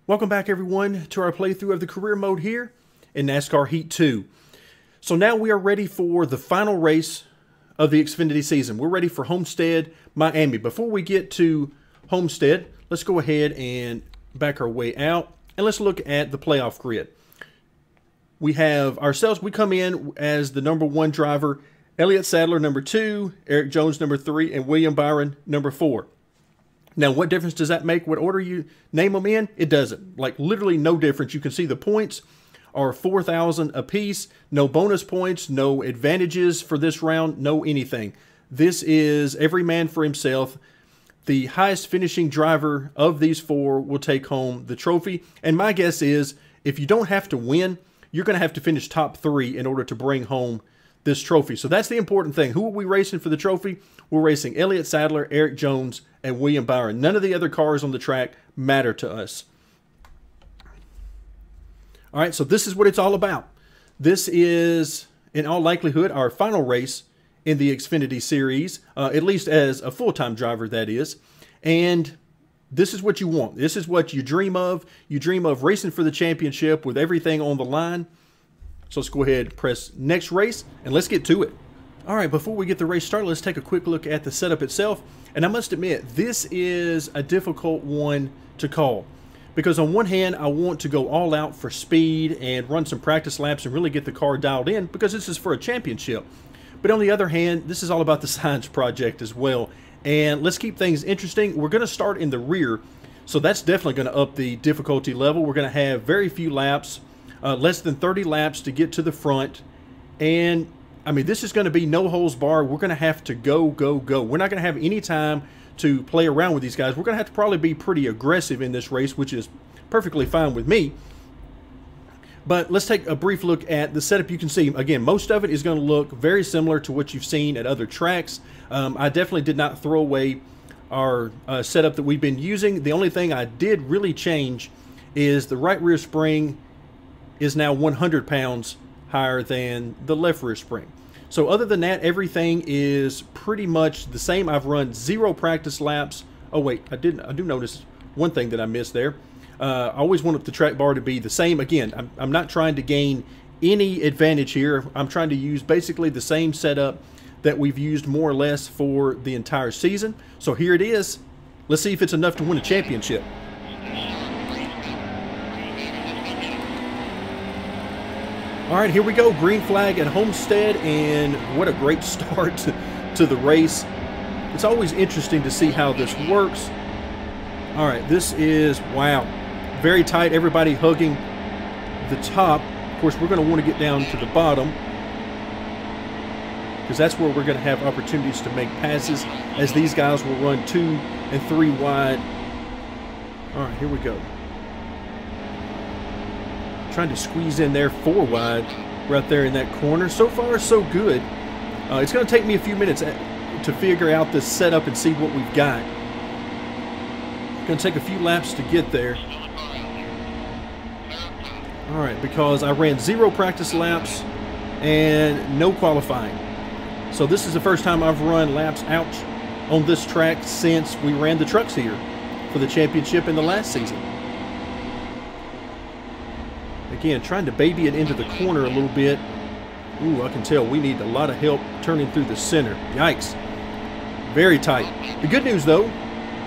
Welcome back, everyone, to our playthrough of the career mode here in NASCAR Heat 2. So now we are ready for the final race of the Xfinity season. We're ready for Homestead-Miami. Before we get to Homestead, let's go ahead and back our way out, and let's look at the playoff grid. We have ourselves, we come in as the #1 driver, Elliott Sadler #2, Eric Jones #3, and William Byron #4. Now, what difference does that make? What order you name them in? It doesn't. Like, literally no difference. You can see the points are 4,000 apiece. No bonus points, no advantages for this round, no anything. This is every man for himself. The highest finishing driver of these four will take home the trophy. And my guess is, if you don't have to win, you're going to have to finish top 3 in order to bring home this trophy. So that's the important thing. Who are we racing for the trophy? We're racing Elliott Sadler, Eric Jones, and William Byron. None of the other cars on the track matter to us. All right, so this is what it's all about. This is, in all likelihood, our final race in the Xfinity Series, at least as a full-time driver, that is. And this is what you want. This is what you dream of. You dream of racing for the championship with everything on the line. So let's go ahead and press next race, and let's get to it. All right, before we get the race started, let's take a quick look at the setup itself. And I must admit, this is a difficult one to call. Because on one hand, I want to go all out for speed and run some practice laps and really get the car dialed in, because this is for a championship. But on the other hand, this is all about the science project as well. And let's keep things interesting. We're going to start in the rear, so that's definitely going to up the difficulty level. We're going to have very few laps, less than 30 laps to get to the front. And I mean, this is going to be no holds barred. We're going to have to go, go, go. We're not going to have any time to play around with these guys. We're going to have to probably be pretty aggressive in this race, which is perfectly fine with me. But let's take a brief look at the setup. You can see, again, most of it is going to look very similar to what you've seen at other tracks. I definitely did not throw away our setup that we've been using. The only thing I did really change is the right rear spring is now 100 pounds higher than the left rear spring. So other than that, everything is pretty much the same. I've run 0 practice laps. Oh wait, I do notice one thing that I missed there. I always want the track bar to be the same. Again, I'm not trying to gain any advantage here. I'm trying to use basically the same setup that we've used more or less for the entire season. So here it is. Let's see if it's enough to win a championship. All right, here we go. Green flag at Homestead, and what a great start to the race. It's always interesting to see how this works. All right, this is, wow, very tight. Everybody hugging the top. Of course, we're going to want to get down to the bottom, because that's where we're going to have opportunities to make passes, as these guys will run 2 and 3 wide. All right, here we go. Trying to squeeze in there 4 wide right there in that corner. So far, so good. It's going to take me a few minutes to figure out this setup and see what we've got. It's going to take a few laps to get there. All right, because I ran 0 practice laps and no qualifying. So this is the first time I've run laps out on this track since we ran the trucks here for the championship in the last season. Again, trying to baby it into the corner a little bit. Ooh, I can tell we need a lot of help turning through the center. Yikes. Very tight. The good news, though,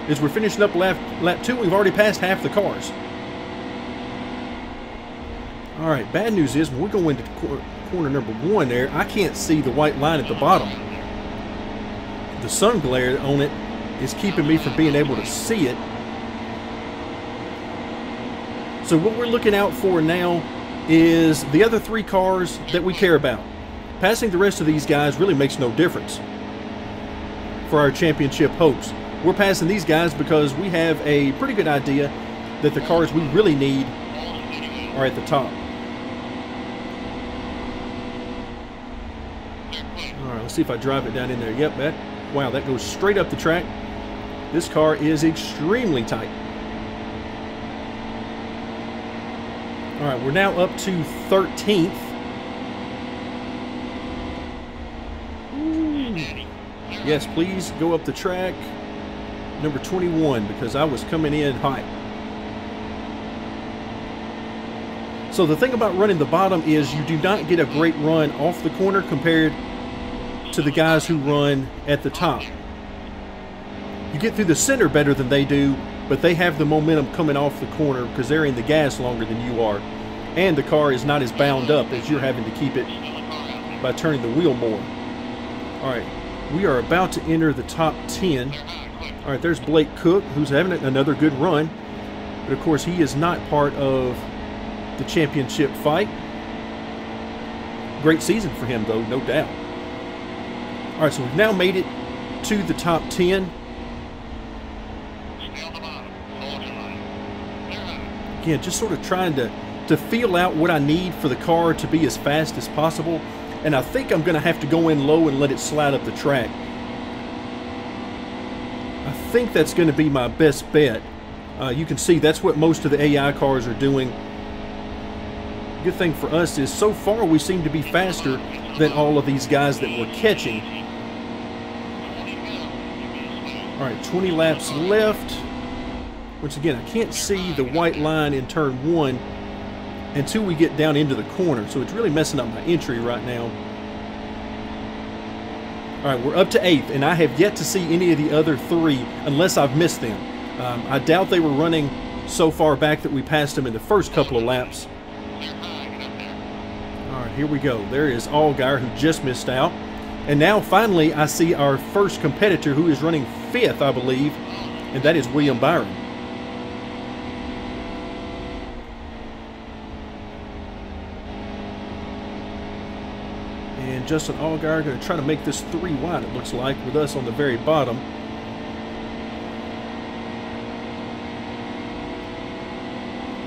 is we're finishing up lap 2. We've already passed half the cars. All right, bad news is when we go into corner #1 there, I can't see the white line at the bottom. The sun glare on it is keeping me from being able to see it. So what we're looking out for now is the other 3 cars that we care about. Passing the rest of these guys really makes no difference for our championship hopes. We're passing these guys because we have a pretty good idea that the cars we really need are at the top. All right, let's see if I drive it down in there. Yep, wow, that goes straight up the track. This car is extremely tight. All right, we're now up to 13th. Ooh. Yes, please go up the track. Number 21, because I was coming in hot. So the thing about running the bottom is you do not get a great run off the corner compared to the guys who run at the top. You get through the center better than they do, but they have the momentum coming off the corner because they're in the gas longer than you are. And the car is not as bound up as you're having to keep it by turning the wheel more. All right, we are about to enter the top 10. All right, there's Blake Cook, who's having another good run. But, of course, he is not part of the championship fight. Great season for him, though, no doubt. All right, so we've now made it to the top 10. Again, just sort of trying to feel out what I need for the car to be as fast as possible. And I think I'm going to have to go in low and let it slide up the track. I think that's going to be my best bet. You can see that's what most of the AI cars are doing. Good thing for us is so far we seem to be faster than all of these guys that we're catching. All right, 20 laps left. Once again, I can't see the white line in turn 1 until we get down into the corner, so it's really messing up my entry right now. All right, we're up to 8th, and I have yet to see any of the other 3 unless I've missed them. I doubt they were running so far back that we passed them in the first couple of laps. All right, here we go. There is Allgaier, who just missed out. And now, finally, I see our first competitor who is running 5th, I believe, and that is William Byron. And Justin Allgaier going to try to make this 3 wide, it looks like, with us on the very bottom.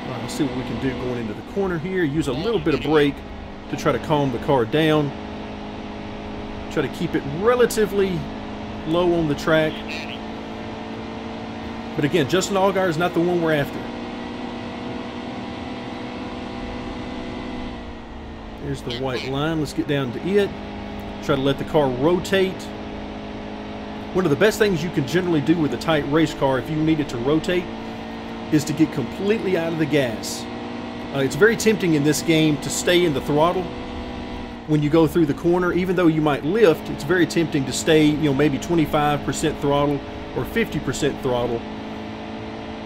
All right, let's see what we can do going into the corner here. Use a little bit of brake to try to calm the car down. Try to keep it relatively low on the track. But again, Justin Allgaier is not the one we're after. There's the white line. Let's get down to it. Try to let the car rotate. One of the best things you can generally do with a tight race car if you need it to rotate is to get completely out of the gas. It's very tempting in this game to stay in the throttle when you go through the corner. Even though you might lift, it's very tempting to stay, maybe 25% throttle or 50% throttle.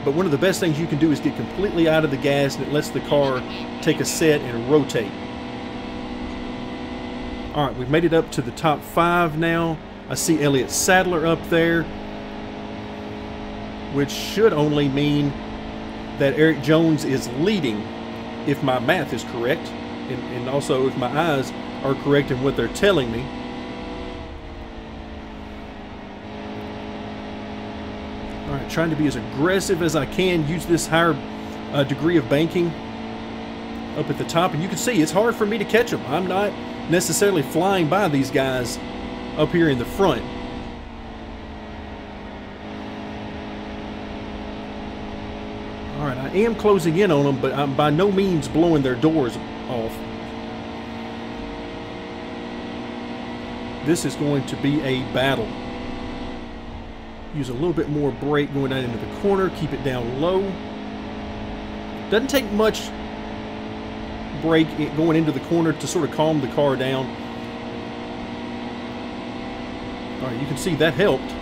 But one of the best things you can do is get completely out of the gas, and it lets the car take a set and rotate. All right, we've made it up to the top 5 now. I see Elliott Sadler up there, which should only mean that Eric Jones is leading, if my math is correct, and also if my eyes are correct in what they're telling me. All right, trying to be as aggressive as I can, use this higher degree of banking up at the top, and you can see it's hard for me to catch them. I'm not necessarily flying by these guys up here in the front. All right, I am closing in on them, but I'm by no means blowing their doors off. This is going to be a battle. Use a little bit more brake going down into the corner, keep it down low. Doesn't take much brake going into the corner to sort of calm the car down. All right, you can see that helped.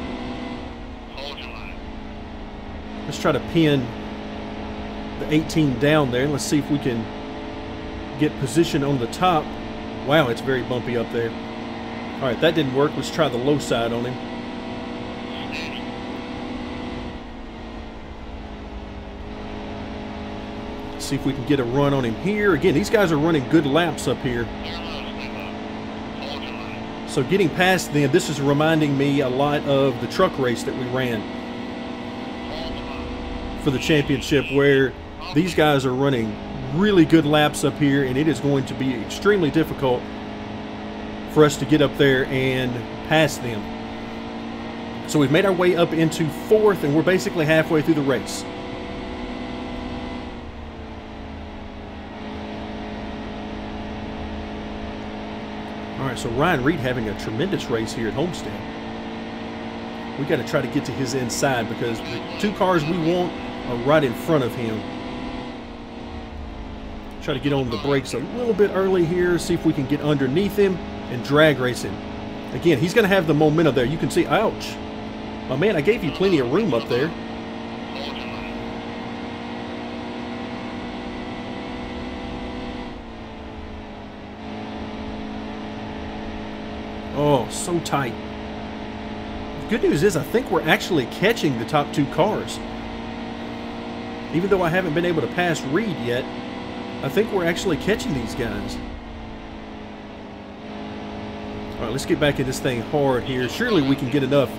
Let's try to pin the 18 down there. Let's see if we can get position on the top. Wow, it's very bumpy up there. All right, that didn't work. Let's try the low side on him. See if we can get a run on him here. Again, these guys are running good laps up here. So getting past them, this is reminding me a lot of the truck race that we ran for the championship, where these guys are running really good laps up here, and it is going to be extremely difficult for us to get up there and pass them. So we've made our way up into 4th, and we're basically halfway through the race. All right, so Ryan Reed having a tremendous race here at Homestead. We got to try to get to his inside because the 2 cars we want are right in front of him. Try to get on the brakes a little bit early here, see if we can get underneath him and drag race him. Again, he's going to have the momentum there. You can see, ouch. Oh man, I gave you plenty of room up there. Oh, so tight. The good news is I think we're actually catching the top two cars. Even though I haven't been able to pass Reed yet, I think we're actually catching these guys. All right, let's get back in this thing hard here. Surely we can get enough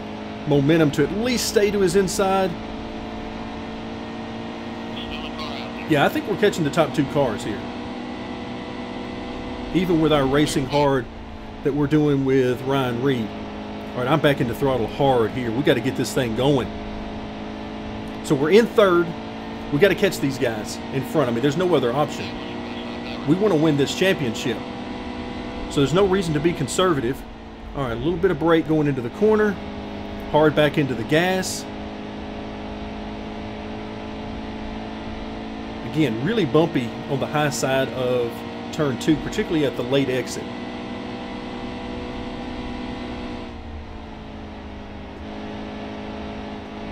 momentum to at least stay to his inside. Yeah, I think we're catching the top two cars here. Even with our racing hard that we're doing with Ryan Reed. All right, I'm back into throttle hard here. We got to get this thing going. So we're in third. We got to catch these guys in front. I mean, there's no other option. We want to win this championship. So there's no reason to be conservative. All right, a little bit of brake going into the corner. Hard back into the gas. Again, really bumpy on the high side of turn 2, particularly at the late exit.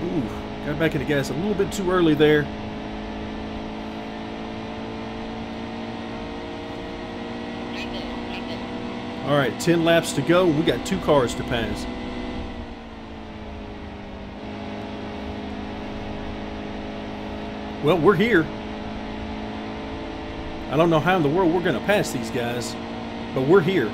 Ooh, got back into gas a little bit too early there. All right, 10 laps to go. We got 2 cars to pass. Well, we're here. I don't know how in the world we're going to pass these guys, but we're here.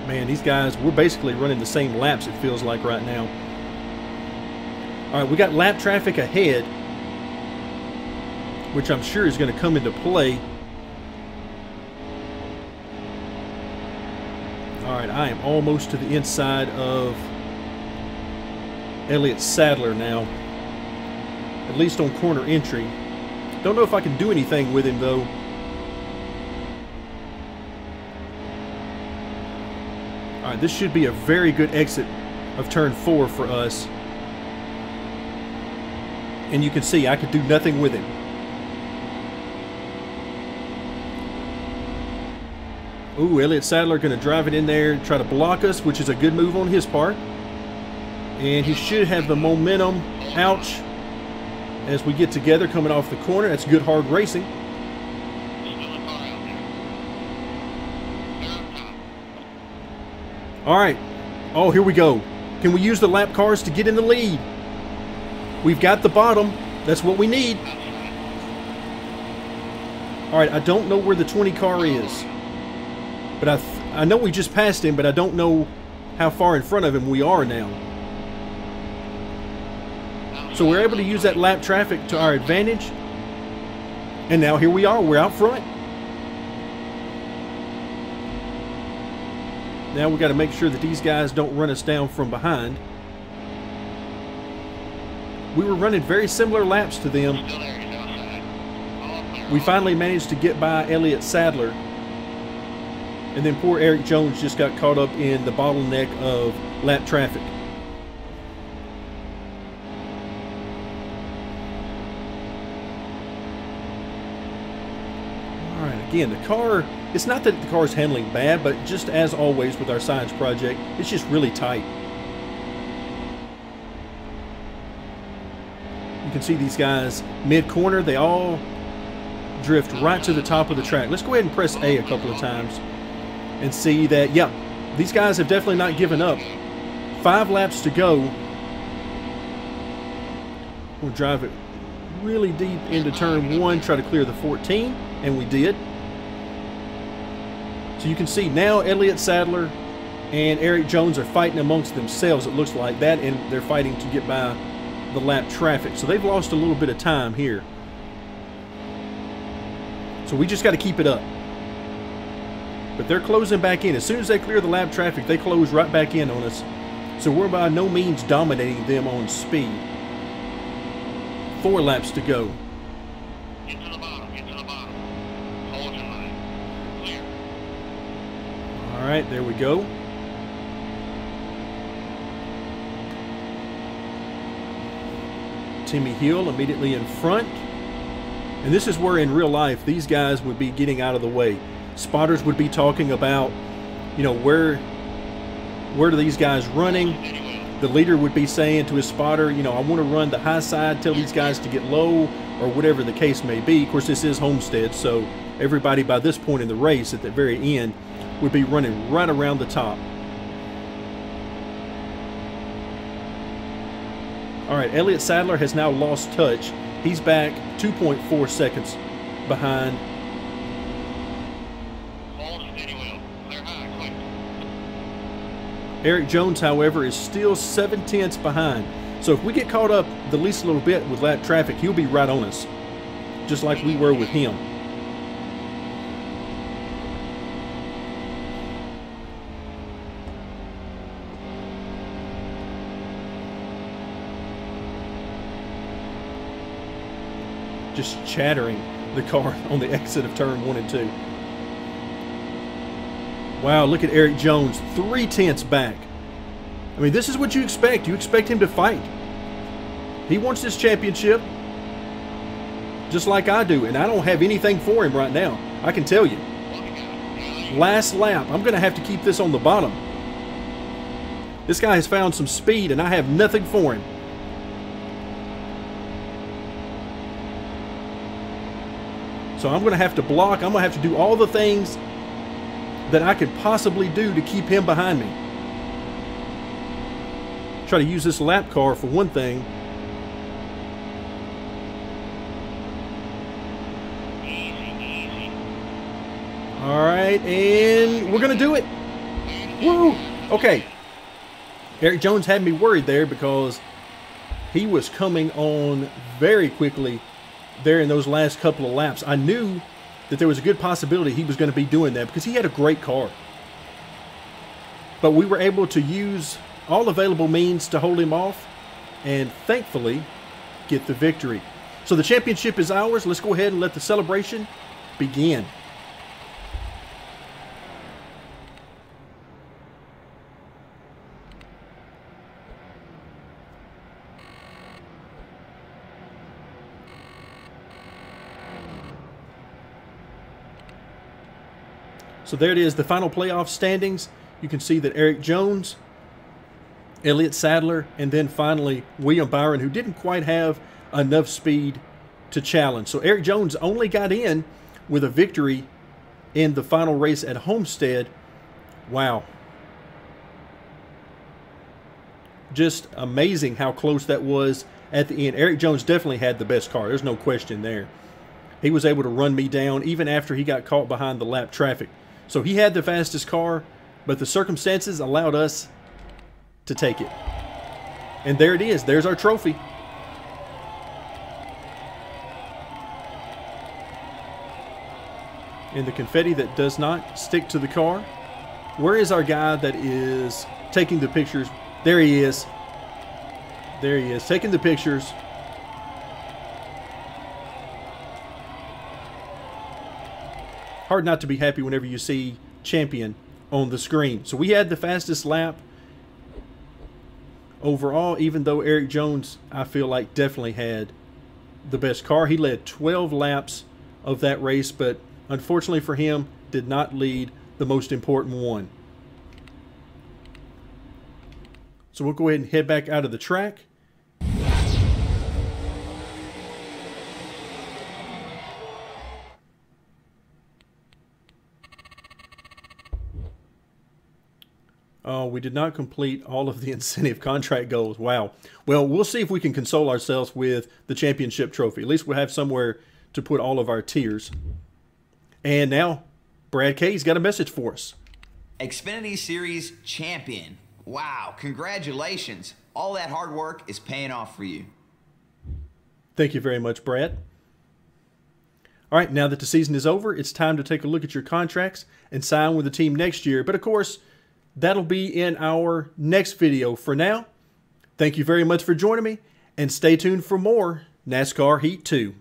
Man, these guys, we're basically running the same laps, it feels like right now. All right, we got lap traffic ahead, which I'm sure is going to come into play. All right, I am almost to the inside of Elliott Sadler now, at least on corner entry. Don't know if I can do anything with him, though. All right, this should be a very good exit of turn 4 for us. And you can see I could do nothing with him. Ooh, Elliott Sadler going to drive it in there and try to block us, which is a good move on his part. And he should have the momentum. Ouch. As we get together coming off the corner. That's good hard racing. All right. Oh, here we go. Can we use the lap cars to get in the lead? We've got the bottom. That's what we need. All right, I don't know where the 20 car is. But I know we just passed him, but I don't know how far in front of him we are now. So we're able to use that lap traffic to our advantage. And now here we are. We're out front. Now we got to make sure that these guys don't run us down from behind. We were running very similar laps to them. We finally managed to get by Elliott Sadler. And then poor Eric Jones just got caught up in the bottleneck of lap traffic. All right, again, the car, it's not that the car's handling bad, but just as always with our science project, it's just really tight. You can see these guys mid-corner, they all drift right to the top of the track. Let's go ahead and press A couple of times and see that, yeah, these guys have definitely not given up. 5 laps to go. We'll drive it really deep into turn 1, try to clear the 14, and we did. So you can see now Elliott Sadler and Eric Jones are fighting amongst themselves, it looks like that, and they're fighting to get by the lap traffic. So they've lost a little bit of time here. So we just got to keep it up. But they're closing back in. As soon as they clear the lap traffic, they close right back in on us. So we're by no means dominating them on speed. 4 laps to go. Get to the bottom, get to the bottom. Hold your line. Clear. All right, there we go. Timmy Hill immediately in front. And this is where in real life these guys would be getting out of the way. Spotters would be talking about, you know, where are these guys running? The leader would be saying to his spotter, you know, I want to run the high side, tell these guys to get low, or whatever the case may be. Of course, this is Homestead, so everybody by this point in the race at the very end would be running right around the top. All right, Elliott Sadler has now lost touch. He's back 2.4 seconds behind. Hold steady wheel. Clear high, quick. Eric Jones, however, is still 7/10 behind. So if we get caught up the least little bit with lap traffic, he'll be right on us, just like we were with him. Just chattering the car on the exit of turn 1 and 2. Wow, look at Eric Jones, 3/10 back. I mean, this is what you expect. You expect him to fight. He wants this championship just like I do, and I don't have anything for him right now. I can tell you. Last lap, I'm going to have to keep this on the bottom. This guy has found some speed, and I have nothing for him. So I'm going to have to block. I'm going to have to do all the things that I could possibly do to keep him behind me. Try to use this lap car for one thing. All right, and we're going to do it. Woo! Okay. Eric Jones had me worried there because he was coming on very quickly there in those last couple of laps. I knew that there was a good possibility he was going to be doing that because he had a great car. But we were able to use all available means to hold him off and thankfully get the victory. So the championship is ours. Let's go ahead and let the celebration begin. So there it is, the final playoff standings. You can see that Eric Jones, Elliott Sadler, and then finally William Byron, who didn't quite have enough speed to challenge. So Eric Jones only got in with a victory in the final race at Homestead. Wow. Just amazing how close that was at the end. Eric Jones definitely had the best car. There's no question there. He was able to run me down even after he got caught behind the lap traffic. So he had the fastest car, but the circumstances allowed us to take it. And there it is. There's our trophy. And the confetti that does not stick to the car. Where is our guy that is taking the pictures? There he is. There he is, taking the pictures. Hard not to be happy whenever you see champion on the screen. So we had the fastest lap overall, even though Eric Jones, I feel like, definitely had the best car. He led 12 laps of that race, but unfortunately for him, did not lead the most important one. So we'll go ahead and head back out of the track. Oh, we did not complete all of the incentive contract goals. Wow. Well, we'll see if we can console ourselves with the championship trophy. At least we'll have somewhere to put all of our tiers. And now, Brad Kay's got a message for us. Xfinity Series champion. Wow, congratulations. All that hard work is paying off for you. Thank you very much, Brad. All right, now that the season is over, it's time to take a look at your contracts and sign with the team next year. But of course, that'll be in our next video. For now, thank you very much for joining me, and stay tuned for more NASCAR Heat 2.